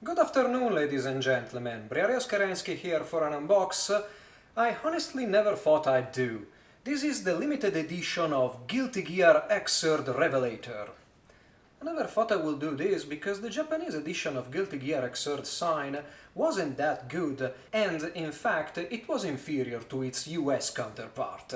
Good afternoon, ladies and gentlemen. Briareos Kerensky here for an unbox I honestly never thought I'd do. This is the limited edition of Gear Xrd Revelator. I never thought I would do this because the Japanese edition of Gear Xrd Sign wasn't that good, and in fact it was inferior to its US counterpart.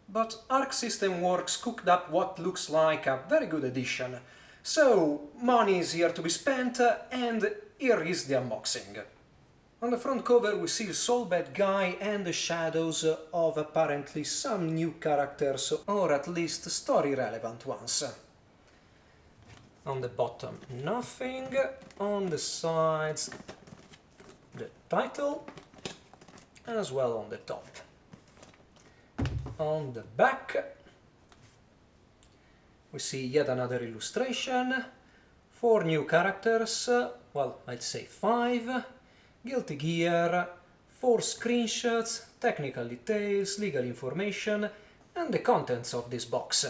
But Arc System Works cooked up what looks like a very good edition, so money is here to be spent, and here is the unboxing. On the front cover we see Soul Bad Guy and the shadows of apparently some new characters, or at least story-relevant ones. On the bottom nothing, on the sides the title, as well on the top. On the back we see yet another illustration, 4 new characters, well, I'd say 5, Guilty Gear, 4 screenshots, technical details, legal information, and the contents of this box.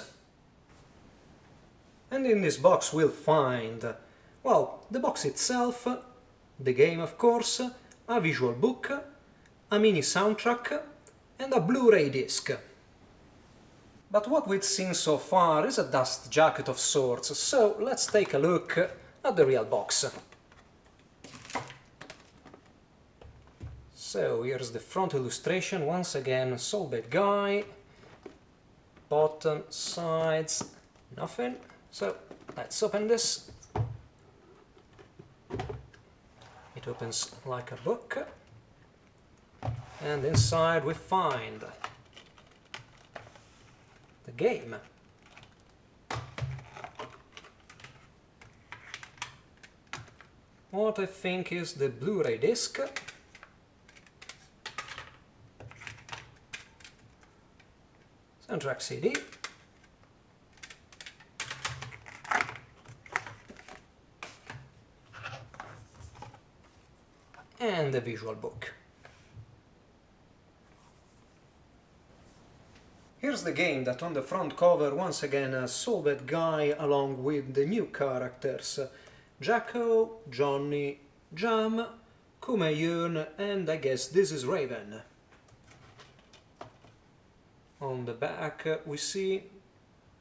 And in this box we'll find, well, the box itself, the game of course, a visual book, a mini soundtrack, and a Blu-ray disc. But what we've seen so far is a dust jacket of sorts, so let's take a look at the real box. So here's the front illustration, once again Soul Bad Guy, bottom, sides, nothing. So let's open this. It opens like a book, and inside we find the game. What I think is the Blu-ray disc. Soundtrack CD. And the visual book. Here's the game that on the front cover once again has Soul Bad Guy along with the new characters Jacko, Johnny, Jam, Kume-Yun, and I guess this is Raven. On the back we see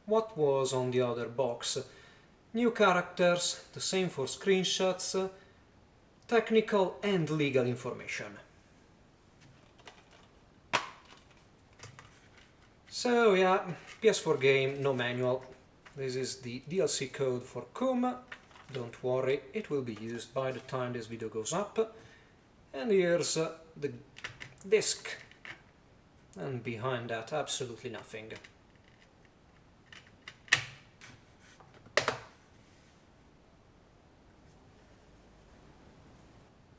what was on the other box. New characters, the same for screenshots, technical and legal information. So yeah, PS4 game, no manual. This is the DLC code for Kuma. Don't worry, it will be used by the time this video goes up. And here's the disc. And behind that, absolutely nothing.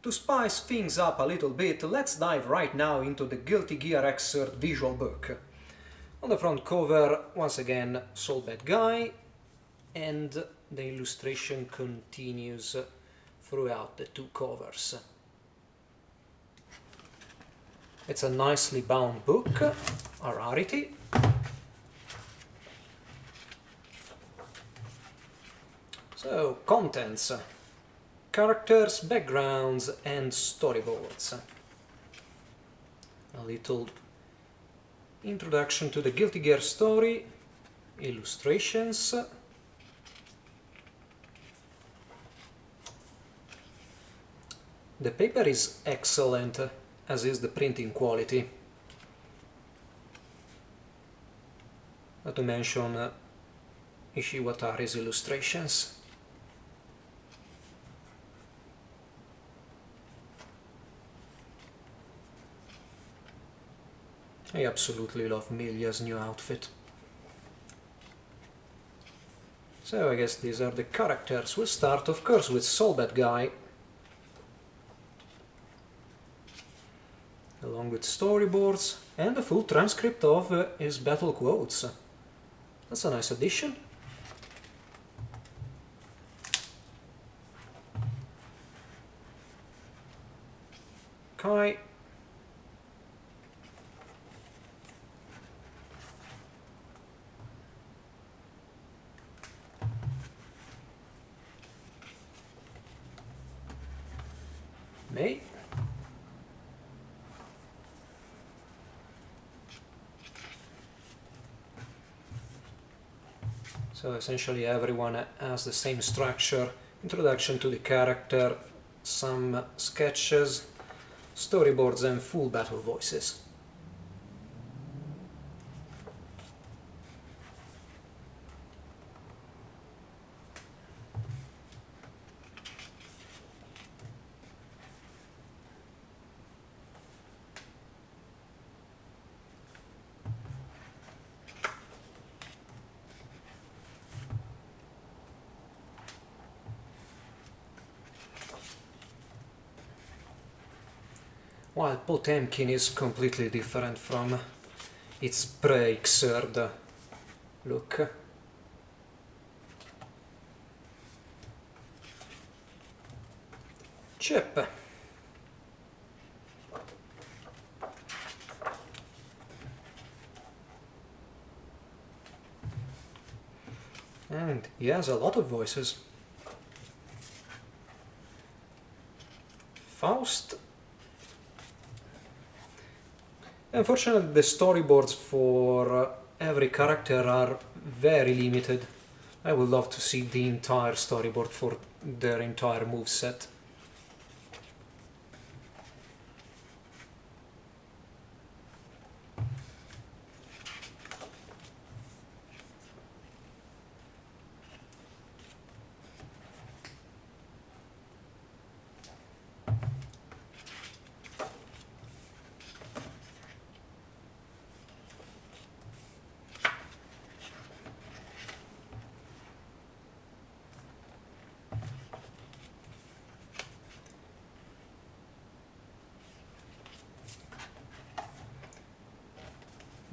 To spice things up a little bit, let's dive right now into the Guilty Gear Xrd visual book. On the front cover, once again, Soul Bad Guy, and the illustration continues throughout the 2 covers. It's a nicely bound book, a rarity. So, contents. Characters, backgrounds and storyboards. A little introduction to the Guilty Gear story, illustrations, the paper is excellent, as is the printing quality. Not to mention Ishiwatari's illustrations. I absolutely love Milia's new outfit. So I guess these are the characters. We'll start of course with Soul Bad Guy, along with storyboards and a full transcript of his battle quotes. That's a nice addition. Kai. Me. So essentially everyone has the same structure: introduction to the character, some sketches, storyboards and full battle voices. While Potemkin is completely different from its pre-Xrd look. Chip. And he has a lot of voices. Faust. Unfortunately, the storyboards for every character are very limited. I would love to see the entire storyboard for their entire moveset.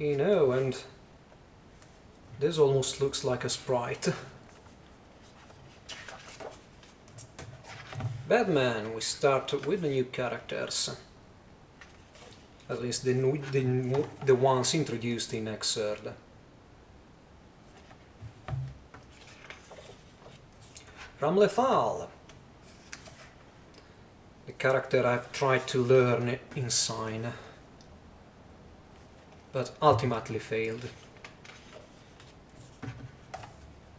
You know, and this almost looks like a sprite. Batman, we start with the new characters. At least the ones introduced in Xrd. Ramlethal, the character I've tried to learn in Sign, but ultimately failed.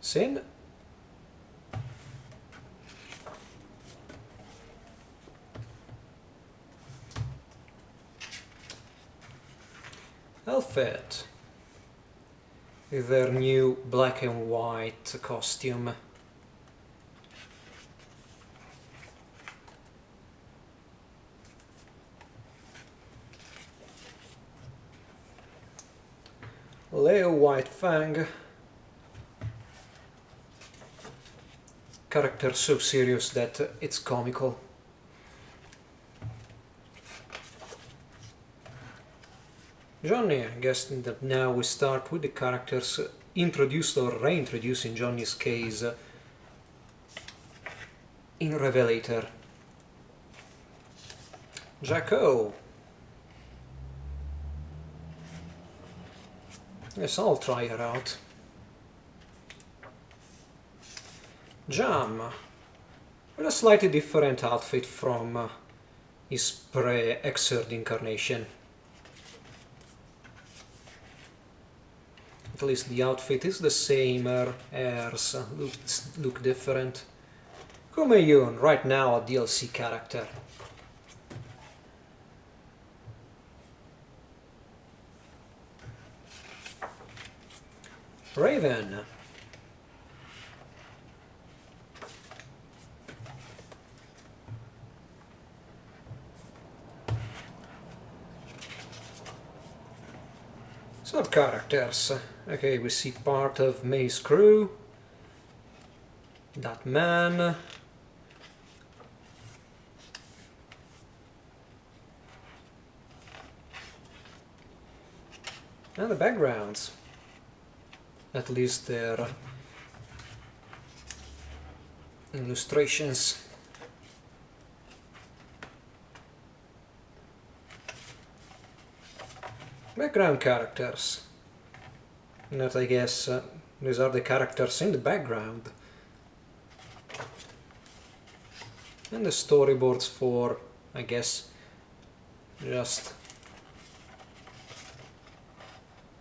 Sin. Elfet, with their new black and white costume. Leo Whitefang, character so serious that it's comical. Johnny, I guess that now we start with the characters introduced or reintroduced in Johnny's case in Revelator. Jacko. Yes, I'll try her out. Jam, with a slightly different outfit from his pre-Xrd incarnation. At least the outfit is the same, her hairs look different. Kume-yun, right now a DLC character. Raven. Sub-characters. Okay, we see part of May's crew. That man. And the backgrounds. At least their illustrations. Background characters. That I guess these are the characters in the background. And the storyboards for I guess just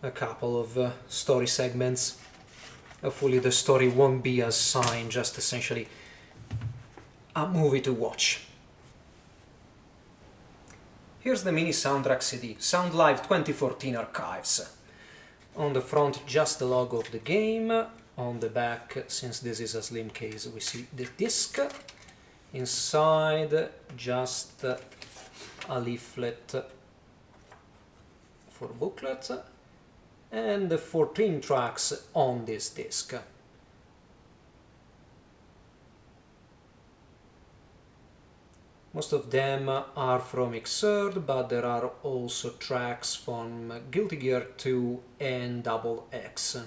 a couple of story segments. Hopefully the story won't be as signed, just essentially a movie to watch. Here's the mini soundtrack CD, Sound Live 2014 Archives. On the front, just the logo of the game. On the back, since this is a slim case, we see the disc. Inside, just a leaflet for booklet, and the 14 tracks on this disc. Most of them are from Xrd, but there are also tracks from Guilty Gear 2 and Double X.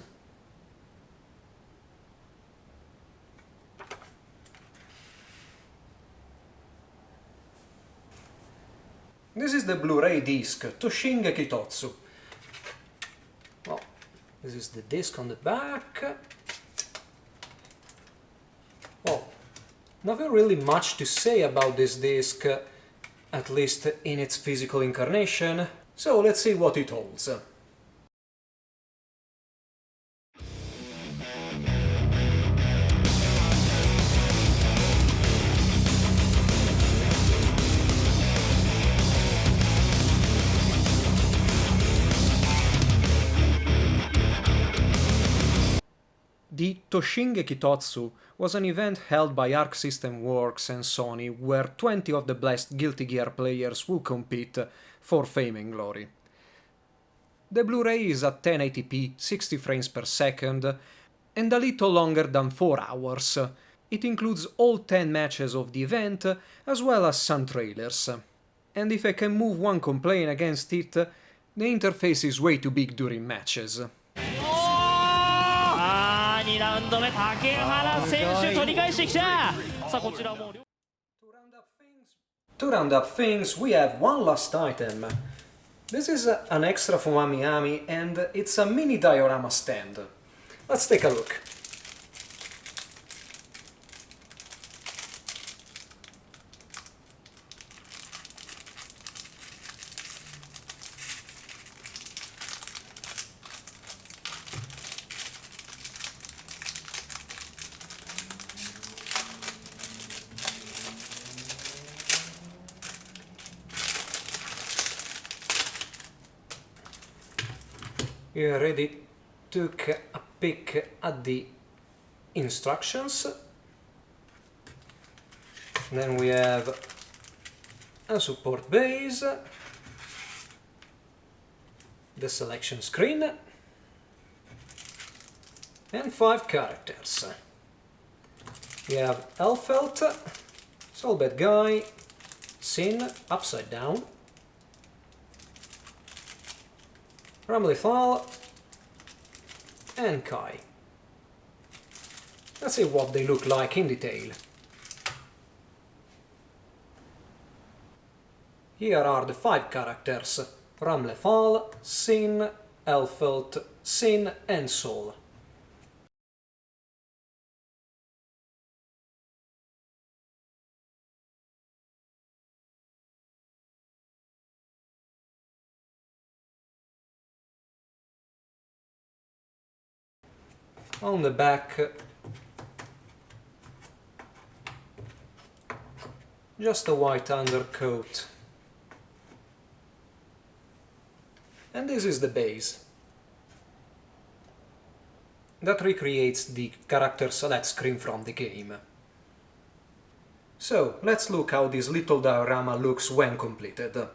This is the Blu-ray disc, Toshinge Kitotsu. Well, this is the disc on the back. Well, nothing really much to say about this disc, at least in its physical incarnation, so let's see what it holds. The Toshinge Kitotsu was an event held by Arc System Works and Sony where 20 of the best Guilty Gear players will compete for fame and glory. The Blu-ray is at 1080p 60 frames per second and a little longer than 4 hours. It includes all 10 matches of the event as well as some trailers. And if I can move one complaint against it, the interface is way too big during matches. 2ラウンド目、竹原選手取り返してきた。さあこちらも To round up things, we have one last item. This is an extra from Ami and it's a mini diorama stand. Let's take a look. We already took a peek at the instructions. Then we have a support base, the selection screen, and 5 characters. We have Elfelt, Soul Bad Guy, Sin, Upside Down, Ramlethal, and Kai. Let's see what they look like in detail. Here are the 5 characters: Ramlethal, Sin, Elfelt, Sin, and Soul. On the back, just a white undercoat. And this is the base. That recreates the character select screen from the game. So, let's look how this little diorama looks when completed.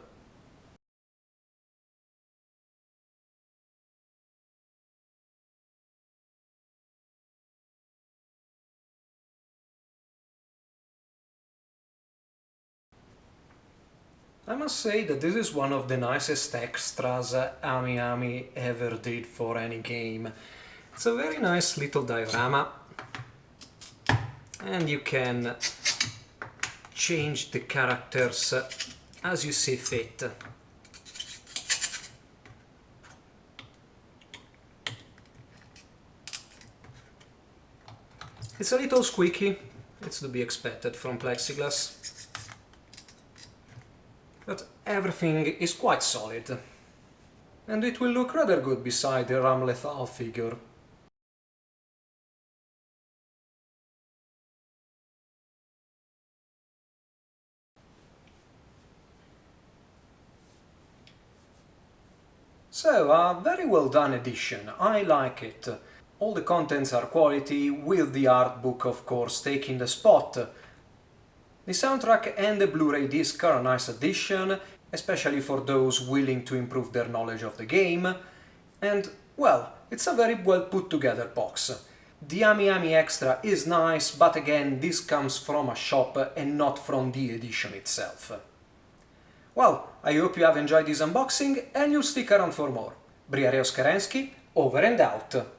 I must say that this is one of the nicest extras Ami ever did for any game. It's a very nice little diorama, and you can change the characters as you see fit. It's a little squeaky, it's to be expected from plexiglass. but everything is quite solid. And it will look rather good beside the Ramlethal figure. So, a very well done edition, I like it. All the contents are quality, with the art book of course taking the spot. The soundtrack and the Blu-ray disc are a nice addition, especially for those willing to improve their knowledge of the game. And, well, it's a very well put together box. The Ami Ami Extra is nice, but again, this comes from a shop and not from the edition itself. Well, I hope you have enjoyed this unboxing and you'll stick around for more. Briareos Kerensky, over and out!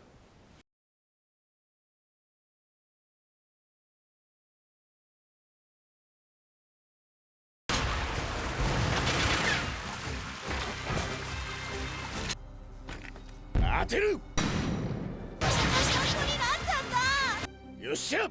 当てる。よっしゃ。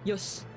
よし